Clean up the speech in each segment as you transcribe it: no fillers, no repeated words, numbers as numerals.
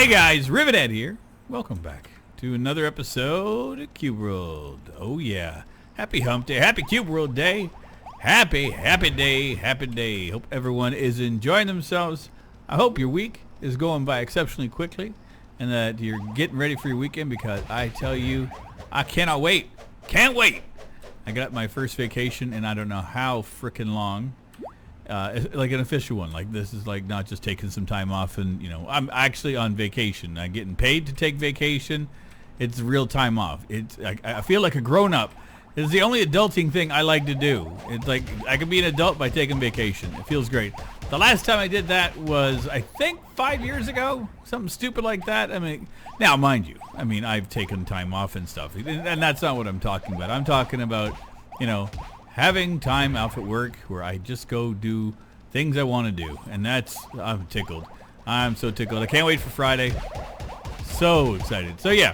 guys, Rivet here. Welcome back to another episode of Cube World. Oh yeah, happy hump day, happy Cube World day, happy day. Hope everyone is enjoying themselves. I hope your week is going by exceptionally quickly and that you're getting ready for your weekend, because I tell you, I cannot wait. Can't wait. I got my first vacation and I don't know how freaking long. Like an official one. Like, this is like not just taking some time off and, you know, I'm actually on vacation. I'm getting paid to take vacation. It's real time off. I feel like a grown-up. It's the only adulting thing I like to do. It's like I can be an adult by taking vacation. It feels great. The last time I did that was, I think, 5 years ago. Something stupid like that. I mean, now, mind you, I mean, I've taken time off and stuff. And that's not what I'm talking about. I'm talking about, you know, having time off at work where I just go do things I want to do. And that's, I'm tickled. I'm so tickled. I can't wait for Friday. So excited. So yeah,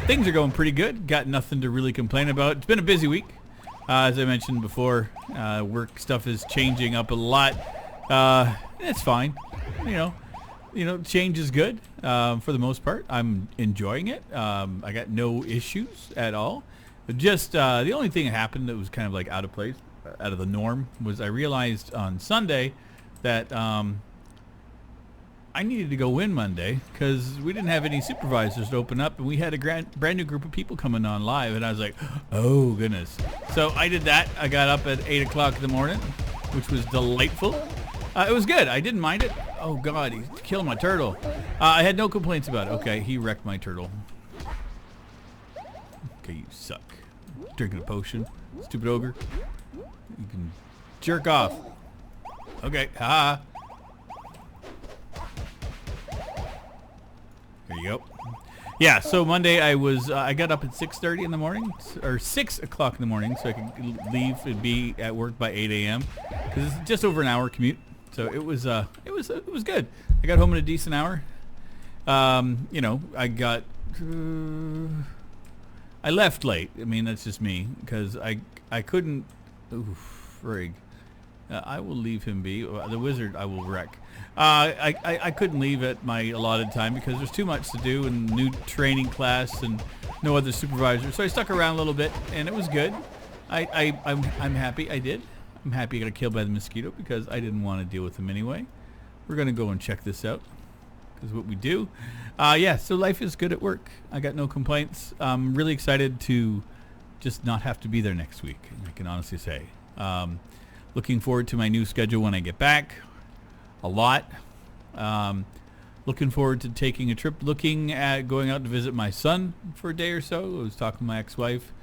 things are going pretty good. Got nothing to really complain about. It's been a busy week. As I mentioned before, work stuff is changing up a lot. It's fine. You know, change is good for the most part. I'm enjoying it. I got no issues at all. Just the only thing that happened that was kind of like out of place, out of the norm, was I realized on Sunday that I needed to go in Monday because we didn't have any supervisors to open up, and we had a brand new group of people coming on live, and I was like, oh goodness. So I did that. I got up at 8 o'clock in the morning, which was delightful. It was good. I didn't mind it. Oh God, he killed my turtle. I had no complaints about it. Okay, he wrecked my turtle. Okay, you suck. Drinking a potion, stupid ogre. You can jerk off. Okay, ha. There you go. Yeah, so Monday I got up at 6:30 in the morning, or 6 o'clock in the morning, so I could leave and be at work by 8 a.m. because it's just over an hour commute. So it was good. I got home in a decent hour. You know, I left late. I mean, that's just me, because I couldn't. Ooh, frig. I will leave him be. The wizard I will wreck. I couldn't leave at my allotted time because there's too much to do and new training class and no other supervisor. So I stuck around a little bit and it was good. I'm happy I did. I'm happy I got killed by the mosquito because I didn't want to deal with him anyway. We're gonna go and check this out, because what we do. Yeah, so life is good at work. I got no complaints. I'm really excited to just not have to be there next week, I can honestly say. Looking forward to my new schedule when I get back. A lot. Looking forward to taking a trip, looking at going out to visit my son for a day or so. I was talking to my ex-wife,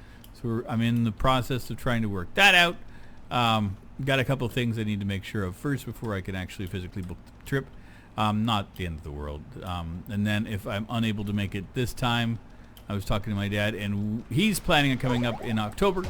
so I'm in the process of trying to work that out. Got a couple of things I need to make sure of first before I can actually physically book the trip. Not the end of the world. And then if I'm unable to make it this time, I was talking to my dad, and he's planning on coming up in October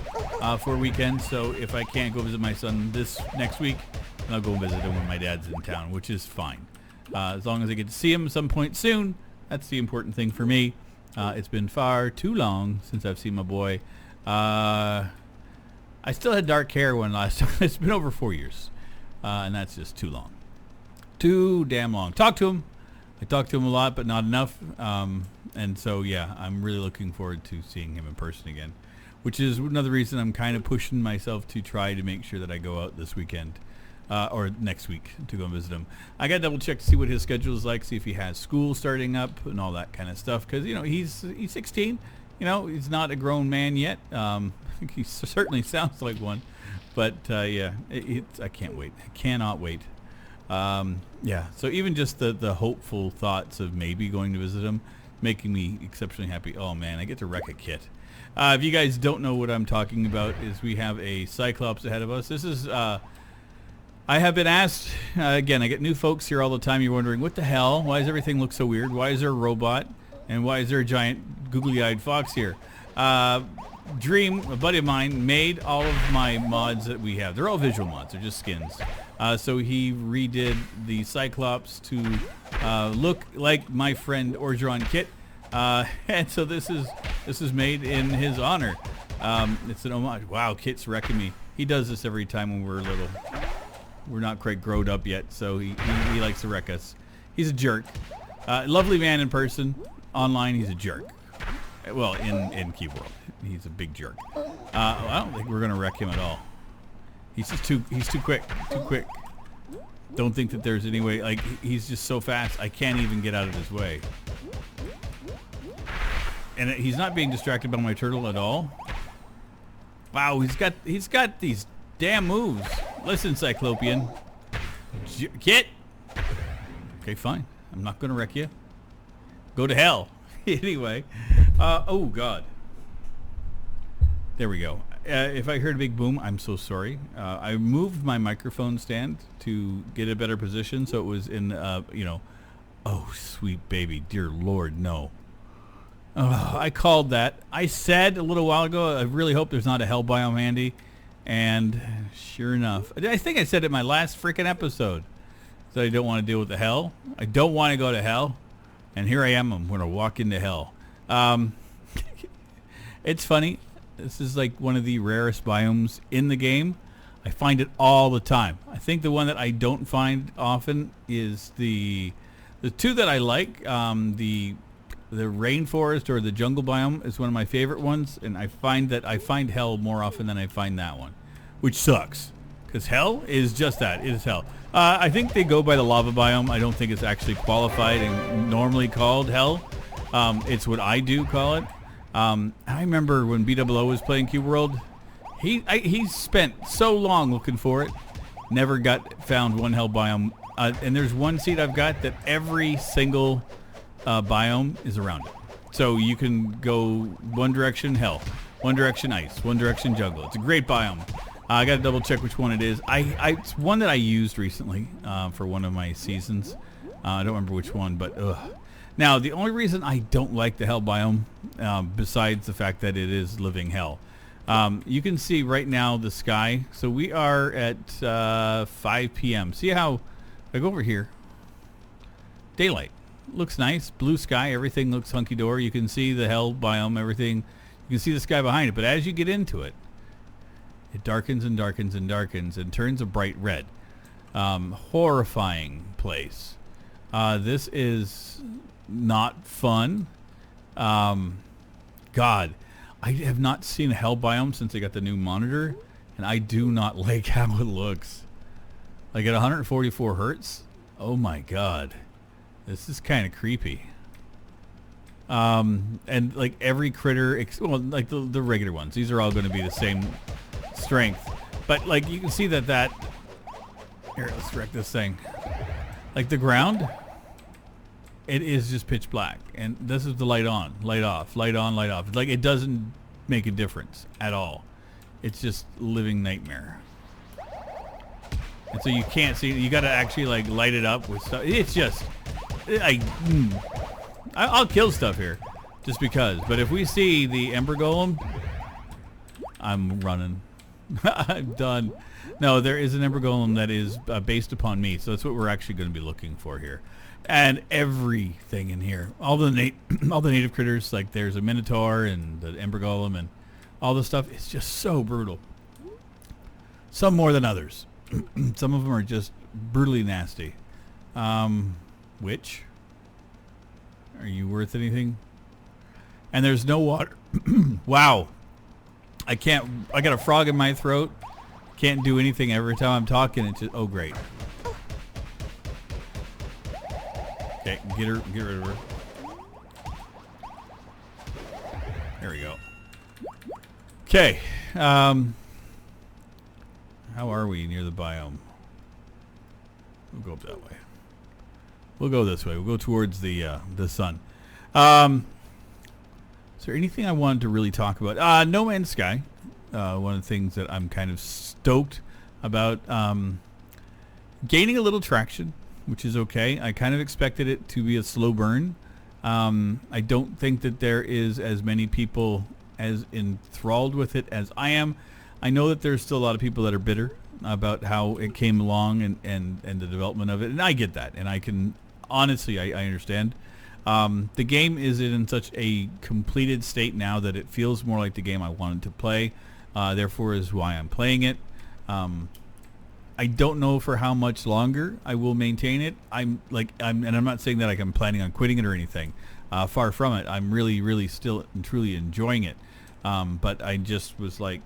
for a weekend. So if I can't go visit my son this next week, then I'll go visit him when my dad's in town, which is fine. As long as I get to see him some point soon, that's the important thing for me. It's been far too long since I've seen my boy. I still had dark hair when last time. It's been over 4 years, and that's just too long. Too damn long. Talk to him. I talk to him a lot, but not enough. And so, yeah, I'm really looking forward to seeing him in person again, which is another reason I'm kind of pushing myself to try to make sure that I go out this weekend or next week to go and visit him. I got to double check to see what his schedule is like, see if he has school starting up and all that kind of stuff, because, you know, he's 16. You know, he's not a grown man yet. I think he certainly sounds like one. But, yeah, I can't wait. I cannot wait. Yeah, so even just the hopeful thoughts of maybe going to visit him making me exceptionally happy. Oh man, I get to wreck a kit. If you guys don't know what I'm talking about, is we have a Cyclops ahead of us. This is I have been asked again, I get new folks here all the time. You're wondering, what the hell, why does everything look so weird? Why is there a robot, and why is there a giant googly-eyed fox here? Dream, a buddy of mine, made all of my mods that we have. They're all visual mods. They're just skins. So he redid the Cyclops to look like my friend Orgeron kit. And so this is made in his honor. It's an homage. Wow, Kit's wrecking me. He does this every time when we're little. We're not quite growed up yet, so he likes to wreck us. He's a jerk. Lovely man in person. Online, he's a jerk. Well, in Cube World, he's a big jerk. I don't think we're gonna wreck him at all. He's too quick. Too quick. Don't think that there's any way. Like, he's just so fast. I can't even get out of his way. And he's not being distracted by my turtle at all. Wow, he's got these damn moves. Listen, Cyclopean. Get. Okay, fine. I'm not gonna wreck you. Go to hell. Anyway. Oh God. There we go. If I heard a big boom, I'm so sorry. I moved my microphone stand to get a better position, so it was in, oh, sweet baby, dear Lord, no. I called that. I said a little while ago, I really hope there's not a hell biome handy, and sure enough, I think I said it in my last freaking episode, that I don't want to deal with the hell. I don't want to go to hell, and here I am. I'm going to walk into hell. It's funny. This is like one of the rarest biomes in the game. I find it all the time. I think the one that I don't find often is the two that I like. The rainforest or the jungle biome is one of my favorite ones, and I find that I find hell more often than I find that one, which sucks because hell is just that. It is hell. I think they go by the lava biome. I don't think it's actually qualified and normally called hell. It's what I do call it. I remember when BWO was playing Cube World, he spent so long looking for it, never found one hell biome. And there's one seed I've got that every single biome is around it. So you can go one direction hell, one direction ice, one direction jungle. It's a great biome. I got to double check which one it is. It's one that I used recently for one of my seasons. I don't remember which one, but ugh. Now, the only reason I don't like the hell biome, besides the fact that it is living hell, you can see right now the sky. So we are at 5 p.m. See how, I go over here, daylight. Looks nice, blue sky, everything looks hunky-dory. You can see the hell biome, everything. You can see the sky behind it, but as you get into it, it darkens and darkens and darkens and turns a bright red. Horrifying place. This is not fun. God, I have not seen a hell biome since I got the new monitor, and I do not like how it looks. Like at 144 hertz, oh my God, this is kind of creepy. And like every critter, well, like the regular ones, these are all going to be the same strength, but like you can see that here, let's wreck this thing. Like the ground, it is just pitch black, and this is the light on, light off, light on, light off. Like it doesn't make a difference at all. It's just living nightmare. And so you can't see. You got to actually like light it up with stuff. It's just, I'll kill stuff here, just because. But if we see the Ember Golem, I'm running. I'm done. No, there is an Ember Golem that is based upon me, so that's what we're actually going to be looking for here. And everything in here, all the native critters, like there's a Minotaur and the Ember Golem and all this stuff. It's just so brutal. Some more than others. Some of them are just brutally nasty. Which? Are you worth anything? And there's no water. Wow. I got a frog in my throat. Can't do anything every time I'm talking. It's just, oh great. Okay, get rid of her. There we go. Okay. How are we near the biome? We'll go up that way. We'll go this way. We'll go towards the sun. Is there anything I wanted to really talk about? No Man's Sky. One of the things that I'm kind of stoked about. Gaining a little traction, which is okay. I kind of expected it to be a slow burn. I don't think that there is as many people as enthralled with it as I am. I know that there's still a lot of people that are bitter about how it came along and the development of it, and I get that, and I can honestly I understand. The game is in such a completed state now that it feels more like the game I wanted to play. Therefore is why I'm playing it. I don't know for how much longer I will maintain it. And I'm not saying that I'm planning on quitting it or anything. Far from it. I'm really, really still and truly enjoying it. But I just was like,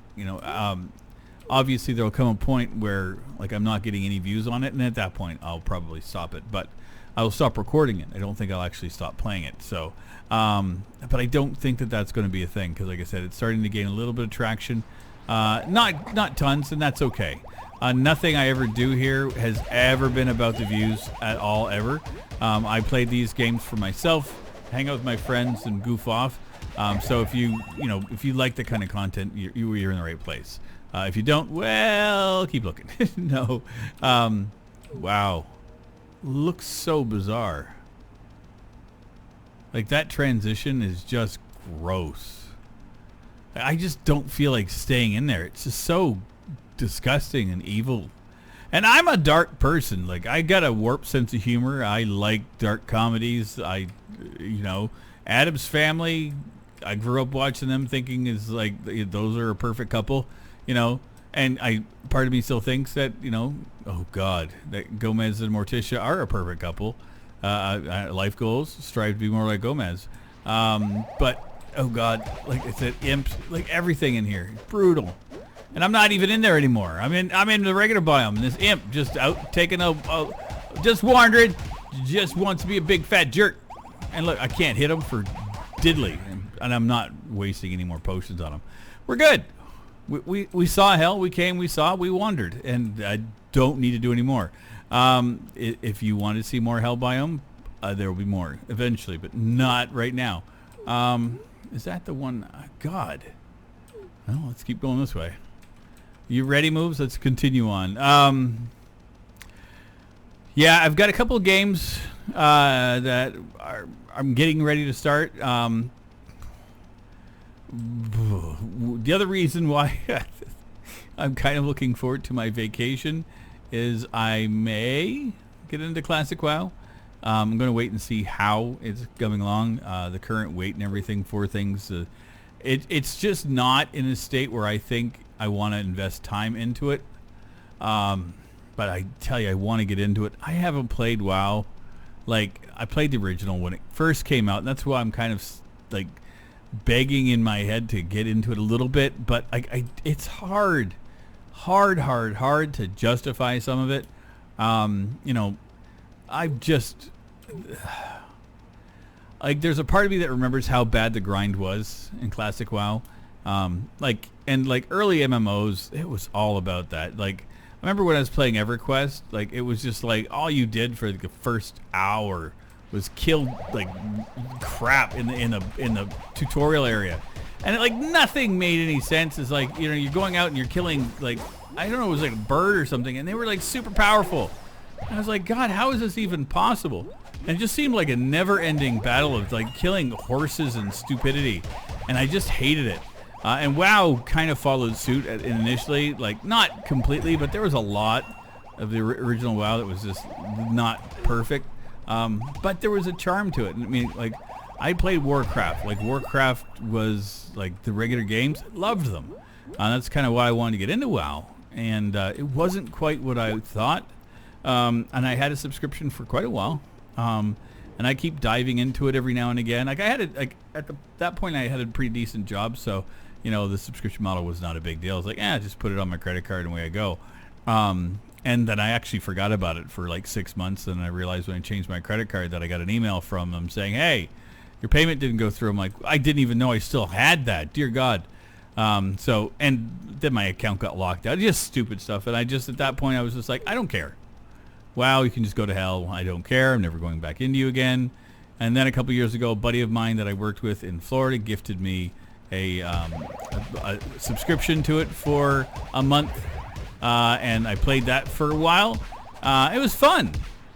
obviously there'll come a point where like I'm not getting any views on it, and at that point I'll probably stop it. But I will stop recording it. I don't think I'll actually stop playing it. So, but I don't think that that's going to be a thing because, like I said, it's starting to gain a little bit of traction. Not tons, and that's okay. Nothing I ever do here has ever been about the views at all, ever. I played these games for myself, hang out with my friends, and goof off. So if you like the kind of content, you're in the right place. If you don't, well, keep looking. No. Wow. Looks so bizarre. Like that transition is just gross. I just don't feel like staying in there. It's just so disgusting and evil. And I'm a dark person. Like I got a warped sense of humor. I like dark comedies. Addams Family, I grew up watching them thinking is like those are a perfect couple, and part of me still thinks that, oh God, that Gomez and Morticia are a perfect couple. Life goals, strive to be more like Gomez. But, oh God, like I said, imps, like everything in here, brutal. And I'm not even in there anymore. I'm in the regular biome, and this imp just out taking just wandering, just wants to be a big fat jerk. And look, I can't hit him for diddly, and I'm not wasting any more potions on him. We're good. We saw hell, we came, we saw, we wandered, and I don't need to do any more. If you want to see more hell biome, there will be more eventually, but not right now. Is that the one? God. Well, let's keep going this way. You ready, moves? Let's continue on. Yeah, I've got a couple of games that I'm getting ready to start. The other reason why I'm kind of looking forward to my vacation is I may get into Classic WoW. I'm going to wait and see how it's coming along, the current weight and everything for things. It's just not in a state where I think I want to invest time into it. But I tell you, I want to get into it. I haven't played WoW. Like, I played the original when it first came out, and that's why I'm kind of like begging in my head to get into it a little bit. But it's hard to justify some of it. I've just like, there's a part of me that remembers how bad the grind was in Classic WoW. Like early MMOs, it was all about that. Like, I remember when I was playing EverQuest, like it was just like all you did for the first hour was kill like crap in the tutorial area, and nothing made any sense. It's like, you're going out and you're killing, like, I don't know, it was like a bird or something, and they were like super powerful. And I was like, God, how is this even possible? And it just seemed like a never-ending battle of like killing horses and stupidity, and I just hated it. And WoW kind of followed suit initially, like not completely, but there was a lot of the original WoW that was just not perfect. But there was a charm to it. I mean, like, I played Warcraft. Like, Warcraft was like the regular games. Loved them. That's kind of why I wanted to get into WoW. And it wasn't quite what I thought. And I had a subscription for quite a while. And I keep diving into it every now and again. Like, I had it, like, that point I had a pretty decent job, so the subscription model was not a big deal. I was like, just put it on my credit card and away I go. And then I actually forgot about it for like 6 months, and I realized when I changed my credit card that I got an email from them saying, hey, your payment didn't go through. I'm like, I didn't even know I still had that. Dear God. And then my account got locked out. Just stupid stuff. And at that point, I was just like, I don't care. Wow, you can just go to hell. I don't care. I'm never going back into you again. And then a couple years ago, a buddy of mine that I worked with in Florida gifted me a subscription to it for a month. And I played that for a while. It was fun,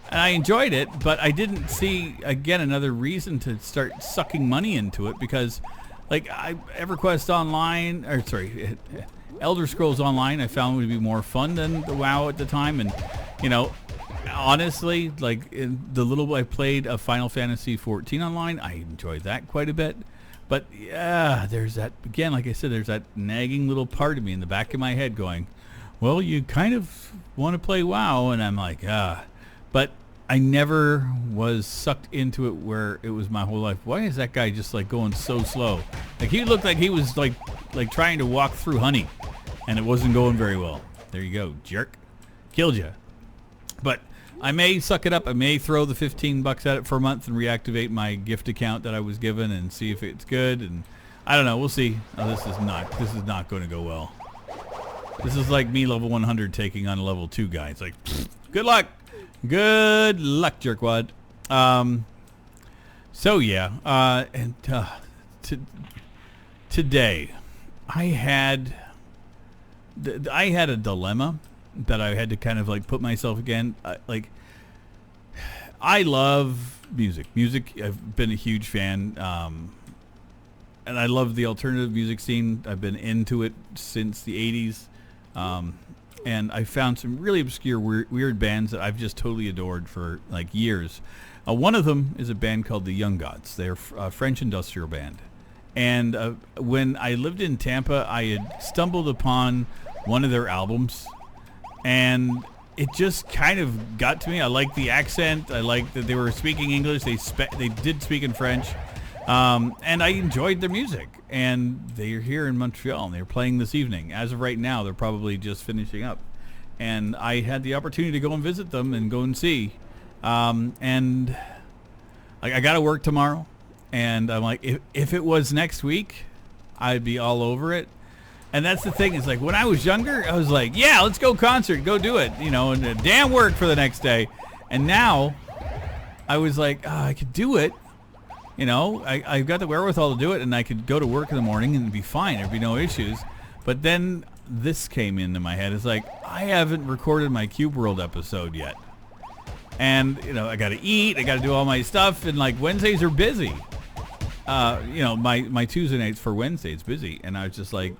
and I enjoyed it, but I didn't see, again, another reason to start sucking money into it, because, like, EverQuest Online, Elder Scrolls Online, I found would be more fun than the WoW at the time, and, honestly, like, in the little I played of Final Fantasy 14 Online, I enjoyed that quite a bit. But, yeah, there's that, again, like I said, there's that nagging little part of me in the back of my head going, well, you kind of want to play WoW, and I'm like, but I never was sucked into it where it was my whole life. Why is that guy just like going so slow? Like he looked like he was like trying to walk through honey, and it wasn't going very well. There you go, jerk. Killed you. But I may suck it up. I may throw the $15 at it for a month and reactivate my gift account that I was given and see if it's good. And I don't know. We'll see. Oh, this is not going to go well. This is like me level 100 taking on a level 2 guy. It's like, good luck. Good luck, jerkwad. So yeah, today I had a dilemma that I had to kind of like put myself again. Like, I love music. I've been a huge fan, and I love the alternative music scene. I've been into it since the 80s. And I found some really obscure, weird bands that I've just totally adored for like years. One of them is a band called the Young Gods. They're a French industrial band. And when I lived in Tampa, I had stumbled upon one of their albums, and it just kind of got to me. I liked the accent. I liked that they were speaking English. They did speak in French. And I enjoyed their music, and they're here in Montreal, and they're playing this evening. As of right now, they're probably just finishing up, and I had the opportunity to go and visit them and go and see. And I got to work tomorrow, and I'm like, if it was next week, I'd be all over it. And that's the thing, is like when I was younger, I was like, yeah, let's go concert, go do it, and damn work for the next day. And now I was like, I could do it. I've got the wherewithal to do it, and I could go to work in the morning and be fine. There'd be no issues. But then this came into my head. It's like, I haven't recorded my Cube World episode yet. And, I got to eat. I got to do all my stuff. And, like, Wednesdays are busy. My Tuesday nights for Wednesday, it's busy. And I was just like,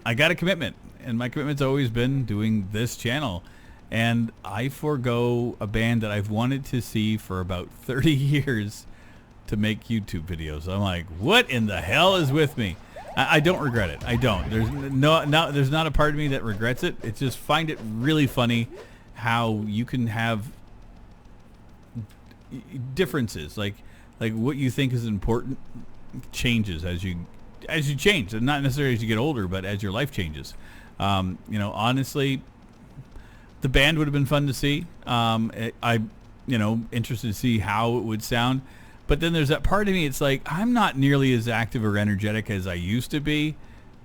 I got a commitment. And my commitment's always been doing this channel. And I forego a band that I've wanted to see for about 30 years to make YouTube videos. I'm like, what in the hell is with me? I don't regret it. I don't. There's there's not a part of me that regrets it. It's just find it really funny how you can have differences, like what you think is important changes as you change, and not necessarily as you get older, but as your life changes. Honestly, the band would have been fun to see. Interested to see how it would sound. But then there's that part of me, it's like, I'm not nearly as active or energetic as I used to be.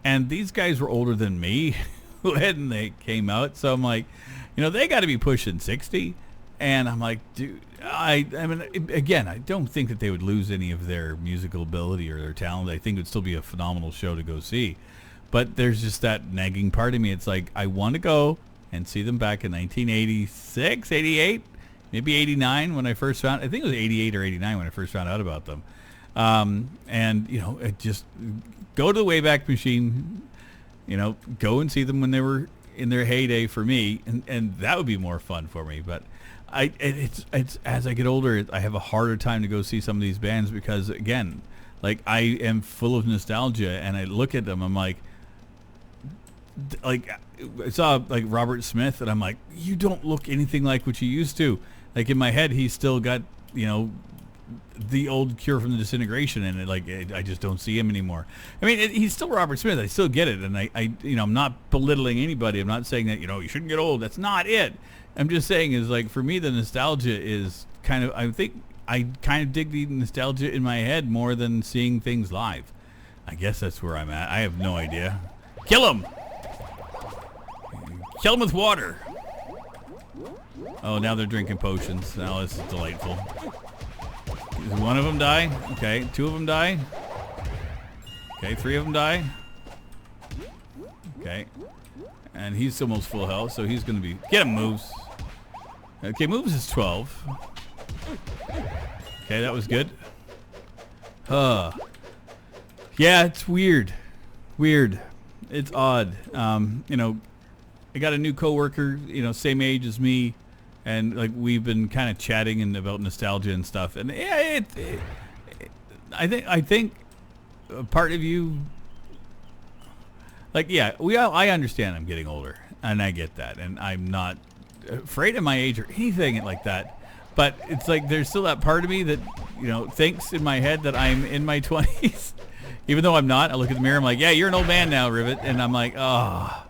And these guys were older than me when they came out. So I'm like, they got to be pushing 60. And I'm like, dude, I mean, again, I don't think that they would lose any of their musical ability or their talent. I think it would still be a phenomenal show to go see. But there's just that nagging part of me. It's like, I want to go and see them back in 1986, 88. Maybe 89 when I first found. I think it was 88 or 89 when I first found out about them. Just go to the Wayback Machine. Go and see them when they were in their heyday for me, and that would be more fun for me. But it's as I get older, I have a harder time to go see some of these bands because, again, like I am full of nostalgia, and I look at them, I'm like I saw like Robert Smith, and I'm like, you don't look anything like what you used to. Like in my head, he's still got the old Cure from the Disintegration, and I just don't see him anymore. I mean, he's still Robert Smith. I still get it, and I'm not belittling anybody. I'm not saying that you shouldn't get old. That's not it. I'm just saying is like for me, the nostalgia is kind of. I think I kind of dig the nostalgia in my head more than seeing things live. I guess that's where I'm at. I have no idea. Kill him. Kill him with water. Oh, now they're drinking potions. Now this is delightful. Does one of them die? Okay, 2 of them die. Okay, 3 of them die. Okay. And he's almost full health, so he's going to be... Get him, Moves. Okay, Moves is 12. Okay, that was good. Yeah, it's weird. Weird. It's odd. I got a new coworker, same age as me, and like we've been kind of chatting and about nostalgia and stuff. And yeah, I think a part of you, like, yeah, I understand I'm getting older, and I get that, and I'm not afraid of my age or anything like that. But it's like there's still that part of me that, you know, thinks in my head that I'm in my 20s, even though I'm not. I look at the mirror, I'm like, yeah, you're an old man now, Rivet, and I'm like, oh,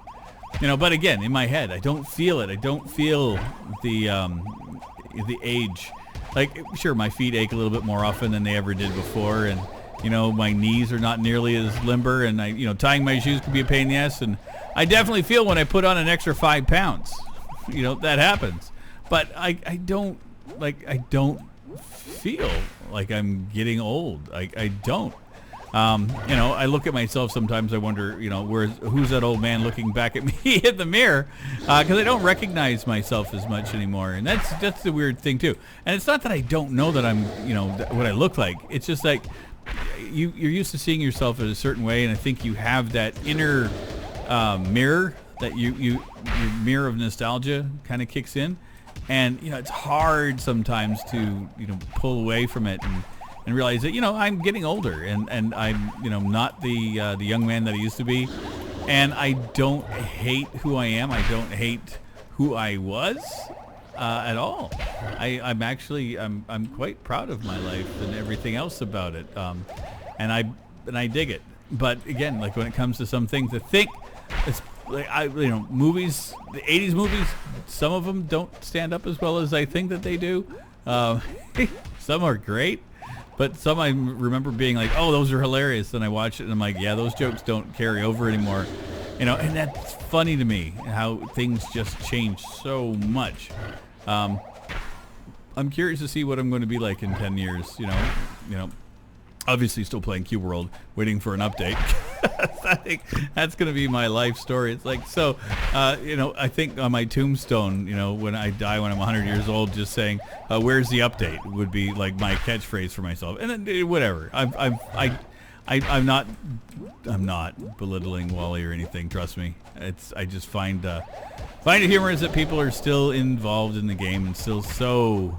you know. But again, in my head, I don't feel it. I don't feel the age. Like, sure, my feet ache a little bit more often than they ever did before, and you know, my knees are not nearly as limber, and you know, tying my shoes can be a pain in the ass, and I definitely feel when I put on an extra 5 pounds. You know, that happens. But I don't feel like I'm getting old. I don't. You know, I look at myself sometimes. I wonder, you know, who's that old man looking back at me in the mirror? Because I don't recognize myself as much anymore, and that's the weird thing too. And it's not that I don't know that I'm, you know, what I look like. It's just like you're used to seeing yourself in a certain way, and I think you have that inner mirror that your mirror of nostalgia kind of kicks in, and you know, it's hard sometimes to, you know, pull away from it and realize that, you know, I'm getting older, and I'm, you know, not the young man that I used to be, and I don't hate who I am. I don't hate who I was at all. I'm quite proud of my life and everything else about it, and I dig it. But again, like when it comes to some things, I think it's like, you know, movies, the 80s movies, some of them don't stand up as well as I think that they do. Some are great, but some I remember being like, oh, those are hilarious. And I watch it and I'm like, yeah, those jokes don't carry over anymore. You know, and that's funny to me, how things just change so much. I'm curious to see what I'm going to be like in 10 years, you know, obviously still playing Cube World, waiting for an update. I think that's going to be my life story. It's like, so, you know, I think on my tombstone, you know, when I die when I'm 100 years old, just saying, where's the update would be like my catchphrase for myself. And then whatever. I'm not belittling Wally or anything. Trust me. I just find it humorous that people are still involved in the game and still so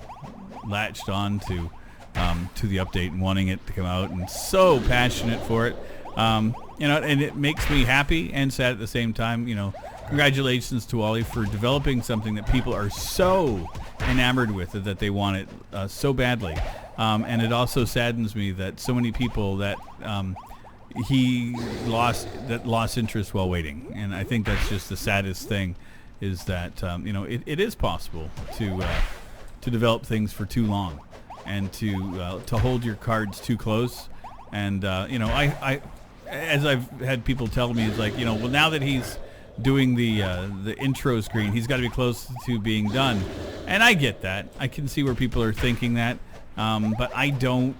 latched on to the update and wanting it to come out and so passionate for it. You know, and it makes me happy and sad at the same time. You know, congratulations to Wally for developing something that people are so enamored with that they want it so badly. And it also saddens me that so many people that he lost interest while waiting. And I think that's just the saddest thing, is that you know, it is possible to develop things for too long and to hold your cards too close. And you know, I as I've had people tell me, it's like, you know, well, now that he's doing the intro screen, he's got to be close to being done. And I get that. I can see where people are thinking that. But I don't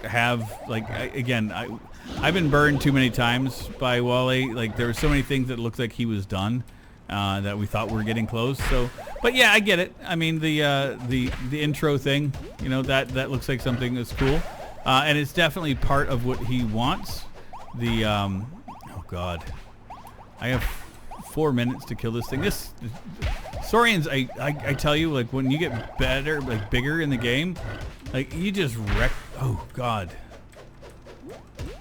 have, like, I've been burned too many times by Wally. Like, there were so many things that looked like he was done, that we thought we were getting close. So, but yeah, I get it. I mean, the intro thing, you know, that looks like something that's cool. And it's definitely part of what he wants. Oh God, I have 4 minutes to kill this thing. Saurians, I tell you, like, when you get better, like bigger in the game, like, you just wreck. Oh God,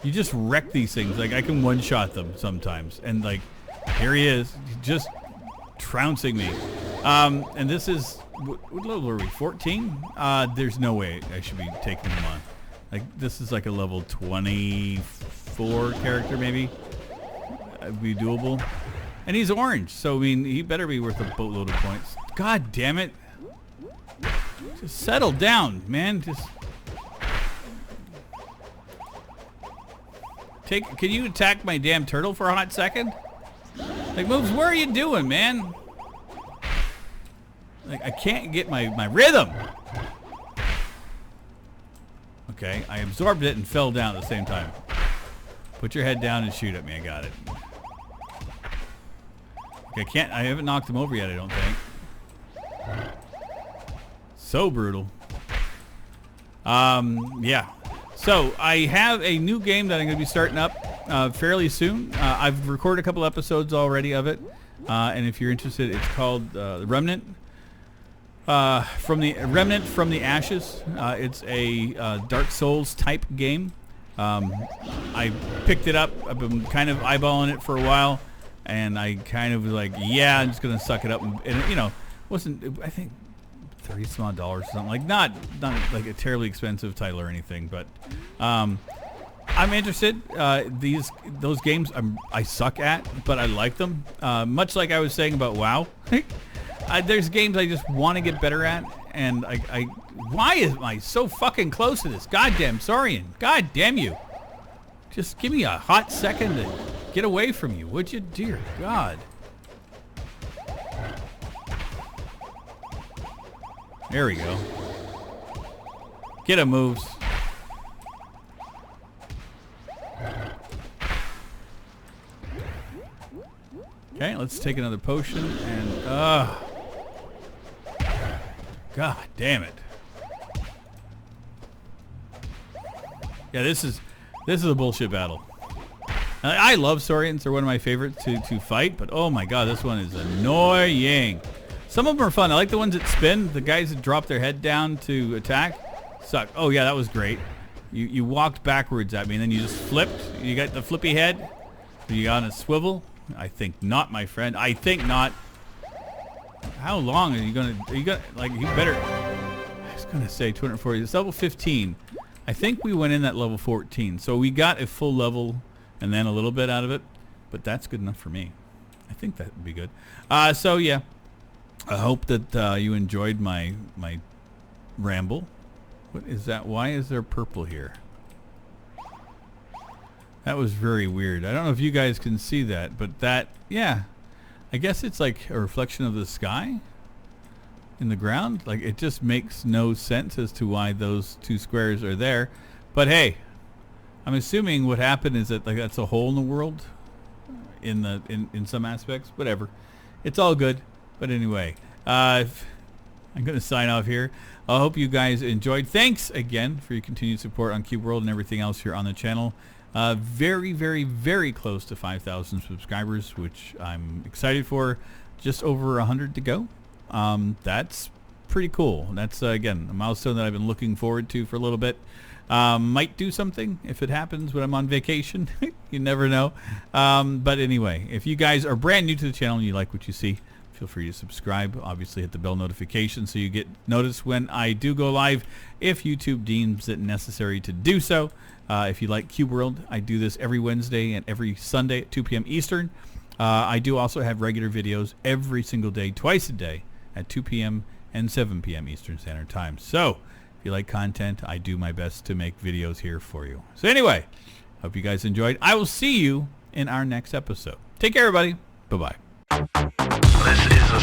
you just wreck these things. Like, I can one-shot them sometimes, and like, here he is, just trouncing me. And this is, what level are we? 14? There's no way I should be taking him on. Like, this is like a level 24 character, maybe. It'd be doable. And he's orange, so I mean, he better be worth a boatload of points. God damn it. Just settle down, man. Just can you attack my damn turtle for a hot second? Like, Moves, what are you doing, man? Like, I can't get my rhythm. Okay, I absorbed it and fell down at the same time. Put your head down and shoot at me. I got it. Okay, I haven't knocked him over yet, I don't think. So brutal. Yeah. So I have a new game that I'm going to be starting up fairly soon. I've recorded a couple episodes already of it, and if you're interested, it's called The Remnant. From the Ashes. It's a Dark Souls type game. I picked it up. I've been kind of eyeballing it for a while. and I kind of was like, yeah, I'm just gonna suck it up, and you know, wasn't, I think $30 some odd or something, like not like a terribly expensive title or anything, but I'm interested. Those games I suck at, but I like them. Much like I was saying about WoW. There's games I just want to get better at, and why am I so fucking close to this? Goddamn Saurian. God damn you. Just give me a hot second to get away from you, would you? Dear God. There we go. Get him, moves. Okay, let's take another potion and God damn it. Yeah, this is a bullshit battle. I love Saurians, they're one of my favorites to fight, but oh my god, this one is annoying. Some of them are fun. I like the ones that spin. The guys that drop their head down to attack suck. Oh yeah, that was great. You walked backwards at me and then you just flipped. You got the flippy head. You got on a swivel. I think not, my friend. I think not. How long are you gonna like, you better, I was gonna say 240. It's level 15. I think we went in at level 14. So we got a full level and then a little bit out of it, but that's good enough for me. I think that would be good. So yeah. I hope that you enjoyed my ramble. What is that? Why is there purple here? That was very weird. I don't know if you guys can see that, but that, yeah. I guess it's like a reflection of the sky in the ground. Like, it just makes no sense as to why those two squares are there. But hey, I'm assuming what happened is that, like, that's a hole in the world in some aspects. Whatever. It's all good. But anyway, I'm going to sign off here. I hope you guys enjoyed. Thanks again for your continued support on Cube World and everything else here on the channel. Very, very, very close to 5,000 subscribers, which I'm excited for. Just over 100 to go. That's pretty cool. That's, again, a milestone that I've been looking forward to for a little bit. Might do something if it happens when I'm on vacation. You never know. But anyway, if you guys are brand new to the channel and you like what you see, feel free to subscribe. Obviously, hit the bell notification so you get notice when I do go live, if YouTube deems it necessary to do so. If you like Cube World, I do this every Wednesday and every Sunday at 2 p.m. Eastern. I do also have regular videos every single day, twice a day, at 2 p.m. and 7 p.m. Eastern Standard Time. So, if you like content, I do my best to make videos here for you. So anyway, hope you guys enjoyed. I will see you in our next episode. Take care, everybody. Bye-bye. This is a